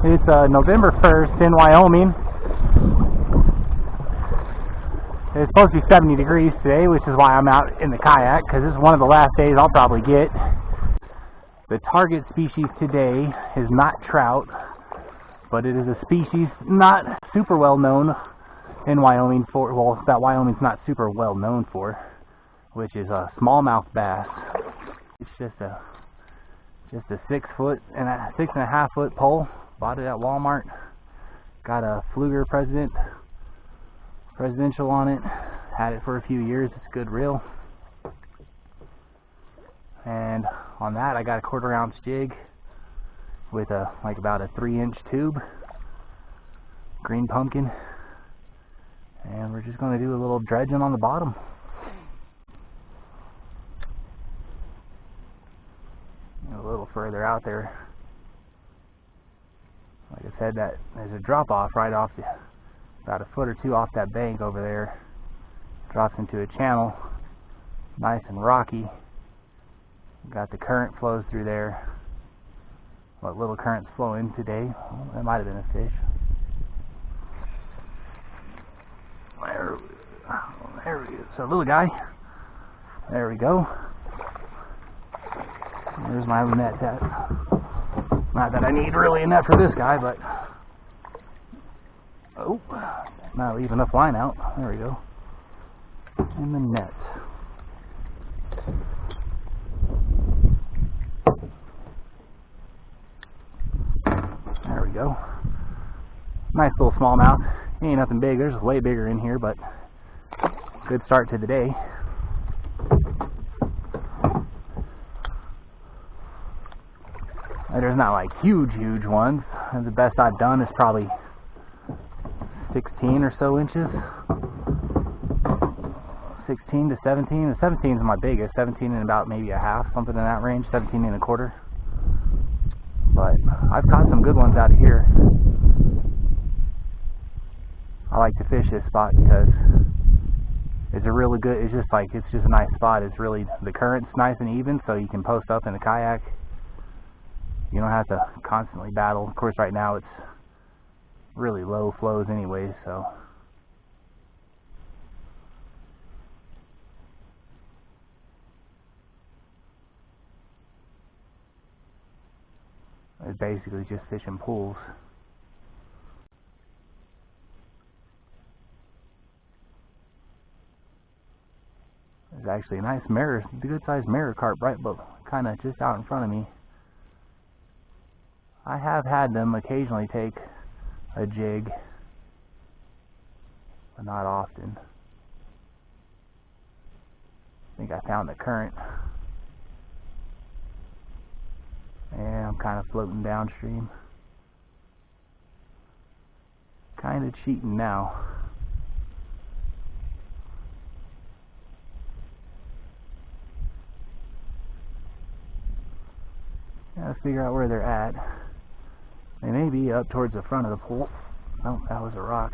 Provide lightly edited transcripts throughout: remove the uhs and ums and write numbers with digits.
It's November 1st in Wyoming. It's supposed to be 70 degrees today, which is why I'm out in the kayak, because this is one of the last days I'll probably get. The target species today is not trout, but it is a species not super well known in Wyoming for, well, that Wyoming's not super well known for, which is a smallmouth bass. It's just a 6.5 foot pole. Bought it at Walmart. Got a Fluger presidential on it. Had it for a few years. It's a good reel. And on that I got a 1/4 ounce jig with about a 3-inch tube, green pumpkin, and we're just going to do a little dredging on the bottom. A little further out there, like I said, that there's a drop off right off about a foot or two off that bank over there. Drops into a channel, nice and rocky. Got the current flows through there. What little currents flow in today? Well, that might have been a fish. There we go. So little guy. There we go. There's my net at. Not that I need really a net for this guy, but oh, not leave enough line out. There we go. In the net. There we go. Nice little smallmouth. Ain't nothing big. There's way bigger in here, but good start to the day. There's not like huge ones. The best I've done is probably 16 or so inches. 16 to 17. The 17 is my biggest. 17 and about maybe a half, something in that range. 17 and a quarter. But I've caught some good ones out of here. I like to fish this spot because it's a really good, it's just a nice spot. It's really, the current's nice and even, so you can post up in the kayak. You don't have to constantly battle. Of course, right now it's really low flows anyway, so it's basically just fishing pools. There's actually a nice mirror, good sized mirror carp right kind of just out in front of me. I have had them occasionally take a jig, but not often. I think I found the current, and I'm kind of floating downstream. Kind of cheating now. Gotta figure out where they're at. They may be up towards the front of the pool. Oh, that was a rock.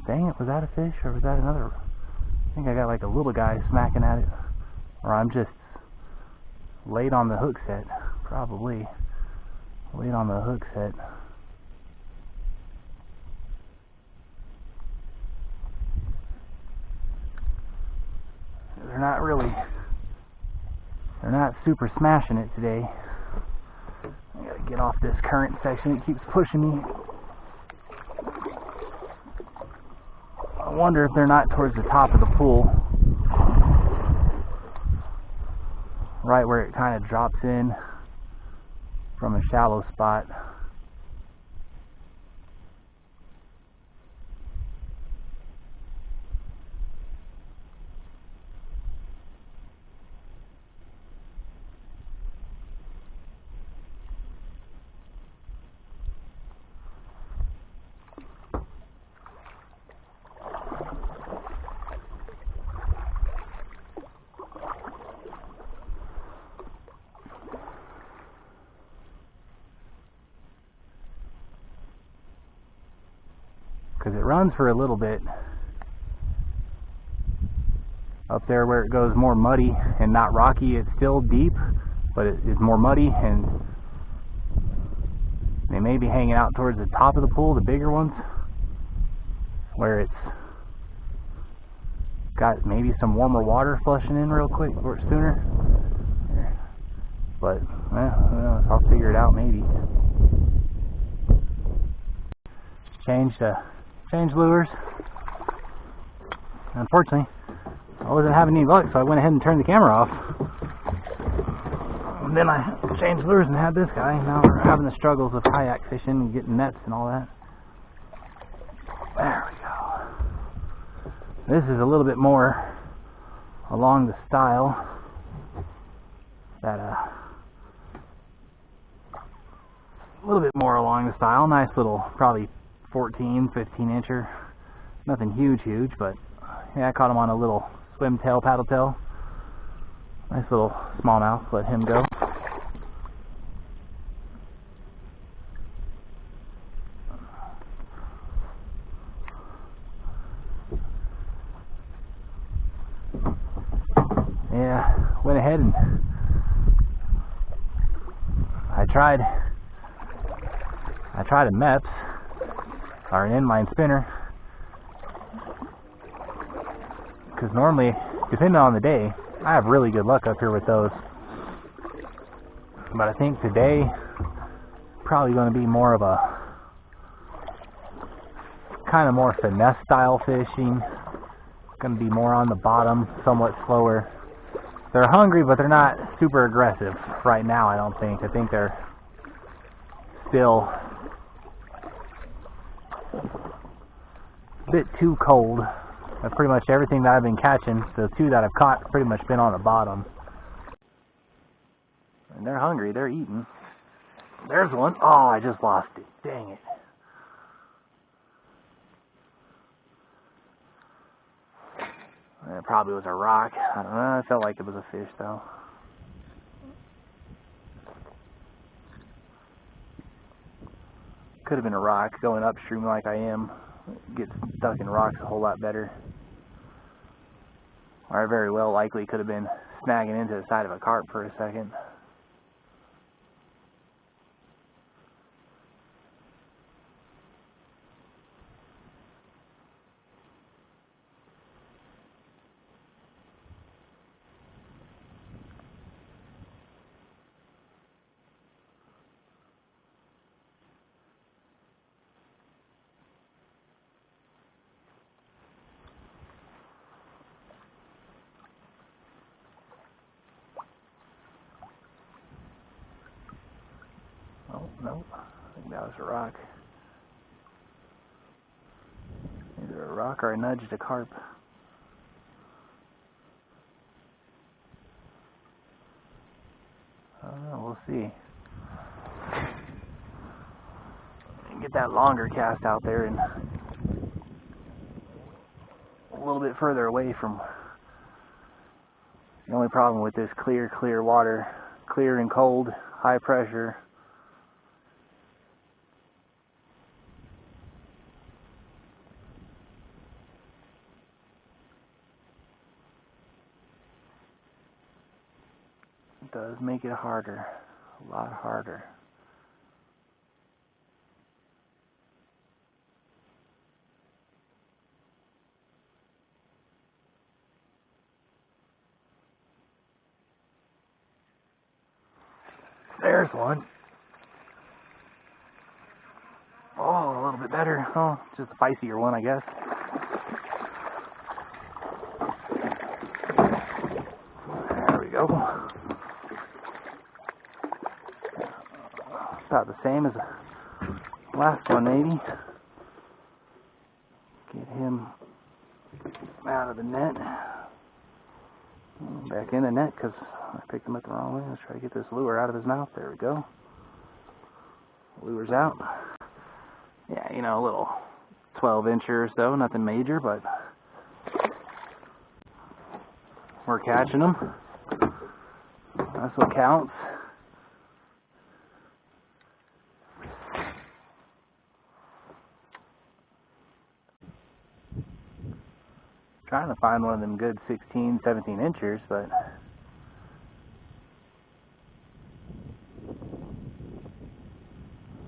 Dang it, was that a fish or was that another? I think I got like a little guy smacking at it. Or I'm just late on the hook set. Probably late on the hook set. They're not super smashing it today. I gotta get off this current section. It keeps pushing me. I wonder if they're not towards the top of the pool. Right where it kind of drops in from a shallow spot. Because it runs for a little bit. Up there where it goes more muddy and not rocky, it's still deep, but it is more muddy, and they may be hanging out towards the top of the pool, the bigger ones, where it's got maybe some warmer water flushing in real quick or sooner. But well, I'll figure it out maybe. Change lures. Unfortunately, I wasn't having any luck, so I went ahead and turned the camera off. And then I changed lures and had this guy. Now we're having the struggles of kayak fishing and getting nets and all that. There we go. This is a little bit more along the style that a little bit more along the style. Nice little, probably 14, 15 incher. Nothing huge, but yeah, I caught him on a little swim tail, paddle tail. Nice little smallmouth. Let him go. Yeah, went ahead and I tried a MEPS, or an inline spinner, because normally, depending on the day, I have really good luck up here with those. But I think today, probably going to be more of a kind of more finesse style fishing. Going to be more on the bottom, somewhat slower. They're hungry, but they're not super aggressive right now, I don't think. I think they're still a bit too cold. Pretty much everything that I've been catching, the two that I've caught, pretty much been on the bottom. And they're hungry, they're eating. There's one. Oh, I just lost it. Dang it. It probably was a rock. I don't know. It felt like it was a fish, though. Could have been a rock. Going upstream like I am, get stuck in rocks a whole lot better. Or very well likely could have been snagging into the side of a carp for a second. Oh, no. I think that was a rock. Either a rock or I nudged a carp. I don't know. We'll see. Get that longer cast out there and a little bit further away from. The only problem with this clear water, clear and cold, high pressure. It does make it harder, a lot harder. There's one. Oh, a little bit better. Oh, just a spicier one, I guess. There we go. About the same as the last one, maybe. Get him out of the net. Back in the net because I picked him up the wrong way. Let's try to get this lure out of his mouth. There we go. Lure's out. Yeah, you know, a little 12-incher or so. Nothing major, but we're catching them. That's what counts. Trying trying to find one of them good 16, 17 inchers, but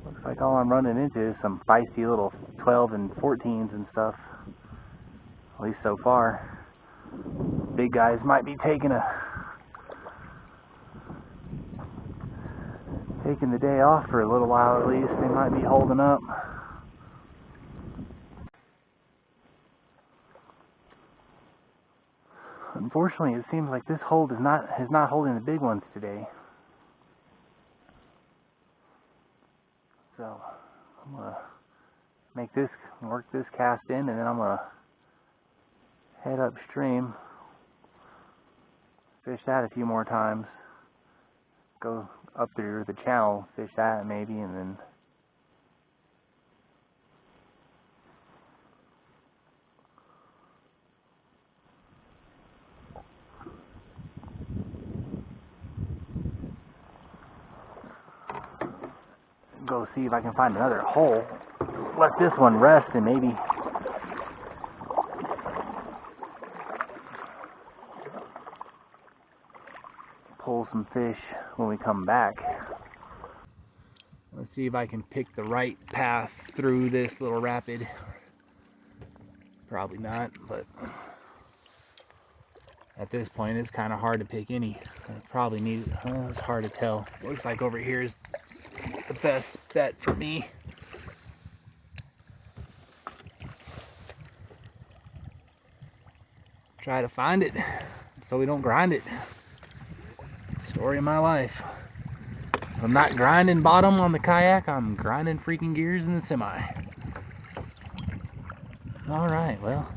looks like all I'm running into is some feisty little 12 and 14s and stuff, at least so far. Big guys might be taking the day off for a little while at least. They might be holding up. Unfortunately, it seems like this hold is not holding the big ones today. So I'm gonna work this cast in, and then I'm gonna head upstream, fish that a few more times, go up through the channel, fish that maybe, and then go see if I can find another hole. Let this one rest and maybe pull some fish when we come back. Let's see if I can pick the right path through this little rapid. Probably not, but at this point it's kind of hard to pick any. I probably need, it's hard to tell. Looks like over here is the best bet for me. Try to find it so we don't grind it. Story of my life. I'm not grinding bottom on the kayak, I'm grinding freaking gears in the semi. Alright, well,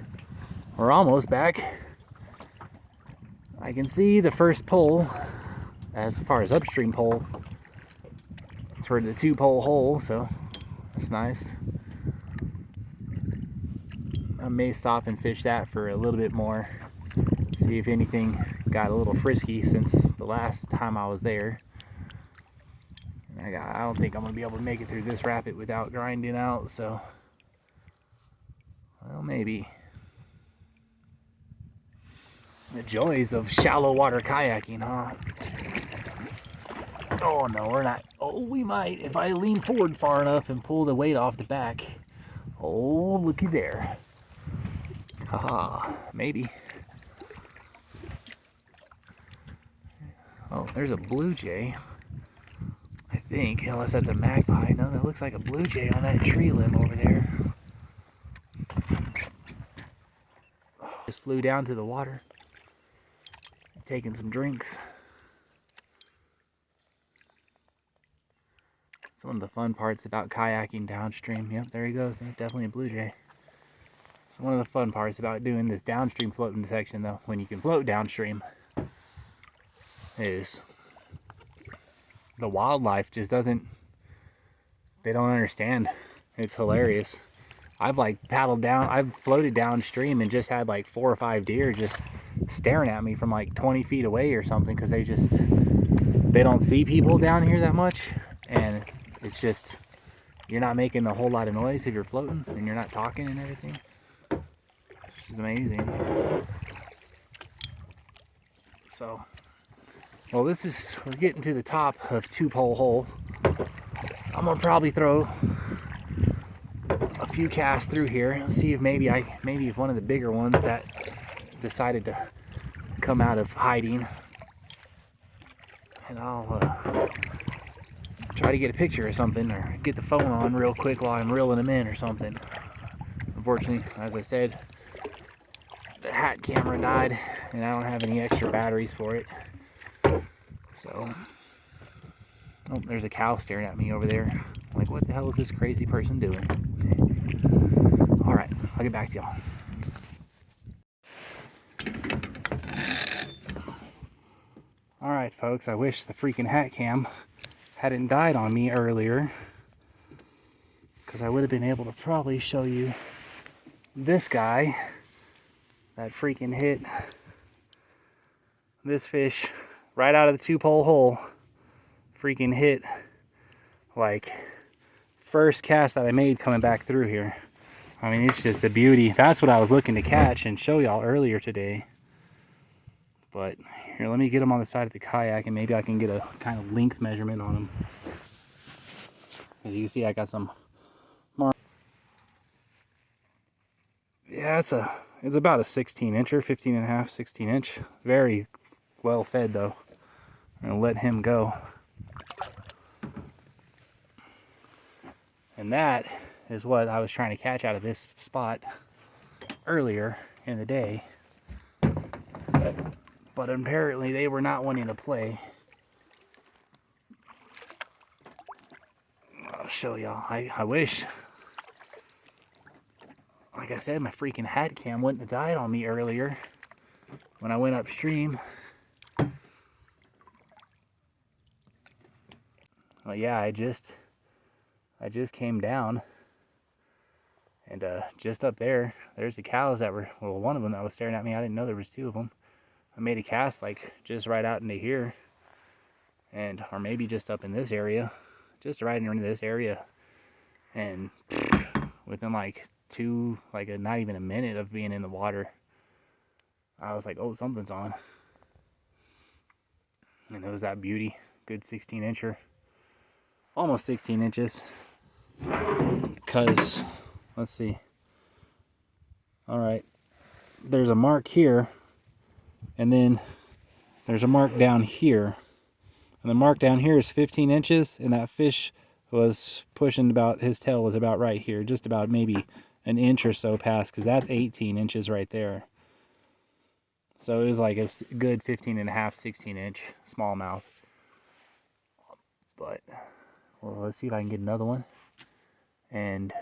we're almost back. I can see the first pole, as far as upstream pole, for the 2-pole hole, so that's nice. I may stop and fish that for a little bit more. See if anything got a little frisky since the last time I was there. I don't think I'm going to be able to make it through this rapid without grinding out, so, well, maybe. The joys of shallow water kayaking, huh? Oh no, we're not. Oh, we might if I lean forward far enough and pull the weight off the back. Oh, looky there. Haha, maybe. Oh, there's a blue jay. I think, unless that's a magpie. No, that looks like a blue jay on that tree limb over there. Just flew down to the water. He's taking some drinks. It's one of the fun parts about kayaking downstream. Yep, there he goes. That's definitely a blue jay. So one of the fun parts about doing this downstream floating section, though, when you can float downstream, is the wildlife just doesn't, they don't understand. It's hilarious. I've like paddled down, I've floated downstream and just had like 4 or 5 deer just staring at me from like 20 feet away or something, because they don't see people down here that much, and it's just, you're not making a whole lot of noise if you're floating and you're not talking and everything. It's amazing. So, well, we're getting to the top of 2-pole hole. I'm gonna probably throw a few casts through here and see if maybe if one of the bigger ones that decided to come out of hiding, and I'll try to get a picture or something, or get the phone on real quick while I'm reeling them in or something. Unfortunately, as I said, the hat camera died and I don't have any extra batteries for it. So, oh, there's a cow staring at me over there. I'm like, what the hell is this crazy person doing? Alright, I'll get back to y'all. Alright folks, I wish the freaking hat cam hadn't died on me earlier, because I would have been able to probably show you this guy that freaking hit this fish right out of the 2-pole hole. Freaking hit, like, first cast that I made coming back through here. I mean, it's just a beauty. That's what I was looking to catch and show y'all earlier today. But here, let me get them on the side of the kayak and maybe I can get a kind of length measurement on them. As you can see, I got some mark. Yeah, it's about a 16 incher, 15 and a half, 16 inch. Very well fed though. I'm gonna let him go. And that is what I was trying to catch out of this spot earlier in the day. But apparently they were not wanting to play. I'll show y'all. I wish, like I said, my freaking hat cam wouldn't have died on me earlier when I went upstream. Well, yeah, I just came down, and just up there's the cows that were, well, one of them that was staring at me. I didn't know there was two of them. I made a cast like just right out into here, and or maybe just up in this area, just right into this area, and within like not even a minute of being in the water, I was like, oh, something's on. And it was that beauty, good 16 incher, almost 16 inches. Because, let's see, all right, there's a mark here, and then there's a mark down here, and the mark down here is 15 inches, and that fish was pushing about, his tail was about right here, just about maybe an inch or so past, because that's 18 inches right there. So it was like a good 15 and a half, 16 inch smallmouth. But, well, let's see if I can get another one. And